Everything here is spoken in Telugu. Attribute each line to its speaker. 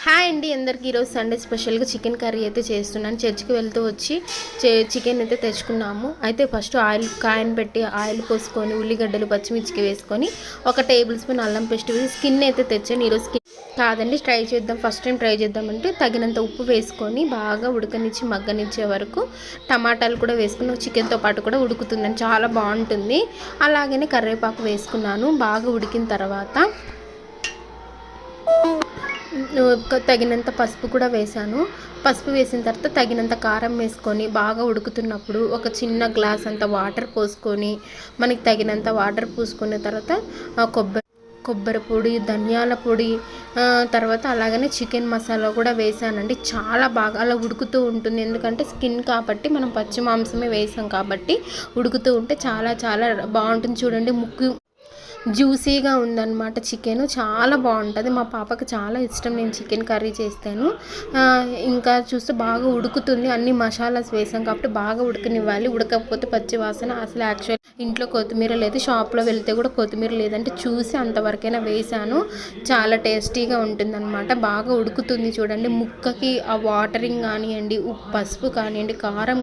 Speaker 1: హాయ్ అండి అందరికీ ఈరోజు సండే స్పెషల్గా చికెన్ కర్రీ అయితే చేస్తున్నాను. చర్చికి వెళ్తూ వచ్చి చికెన్ అయితే తెచ్చుకున్నాము. అయితే ఫస్ట్ కాయను పెట్టి ఆయిల్ పోసుకొని ఉల్లిగడ్డలు పచ్చిమిర్చికి వేసుకొని 1 టేబుల్ స్పూన్ అల్లం పేస్ట్ వేసి స్కిన్ అయితే తెచ్చాను. ఈరోజు స్కిన్ కాదండి, ట్రై చేద్దాం, ఫస్ట్ టైం ట్రై చేద్దామంటే తగినంత ఉప్పు వేసుకొని బాగా ఉడకనిచ్చి మగ్గనిచ్చే వరకు టమాటాలు కూడా వేసుకుని చికెన్తో పాటు కూడా ఉడుకుతుందని చాలా బాగుంటుంది. అలాగనే కరివేపాకు వేసుకున్నాను. బాగా ఉడికిన తర్వాత తగినంత పసుపు కూడా వేసాను. పసుపు వేసిన తర్వాత తగినంత కారం వేసుకొని బాగా ఉడుకుతున్నప్పుడు ఒక చిన్న గ్లాస్ అంత వాటర్ పోసుకొని మనకి తగినంత వాటర్ పోసుకున్న తర్వాత కొబ్బరి పొడి, ధనియాల పొడి, తర్వాత అలాగనే చికెన్ మసాలా కూడా వేసానండి. చాలా బాగా అలా ఉడుకుతూ ఉంటుంది. ఎందుకంటే స్కిన్ కాబట్టి మనం పచ్చి మాంసమే వేసాం కాబట్టి ఉడుకుతూ ఉంటే చాలా చాలా బాగుంటుంది. చూడండి, జ్యూసీగా ఉందన్నమాట. చికెన్ చాలా బాగుంటుంది. మా పాపకు చాలా ఇష్టం నేను చికెన్ కర్రీ చేస్తాను. ఇంకా చూస్తే బాగా ఉడుకుతుంది. అన్ని మసాలాస్ వేసాం కాబట్టి బాగా ఉడకనివ్వాలి. ఉడకపోతే పచ్చి వాసన. అసలు యాక్చువల్ ఇంట్లో కొత్తిమీర లేదు, షాప్లో వెళ్తే కూడా కొత్తిమీర లేదంటే చూసి అంతవరకైనా వేసాను. చాలా టేస్టీగా ఉంటుందన్నమాట. బాగా ఉడుకుతుంది చూడండి. ముక్కకి ఆ వాటరింగ్ కానివ్వండి, పసుపు కానివ్వండి, కారం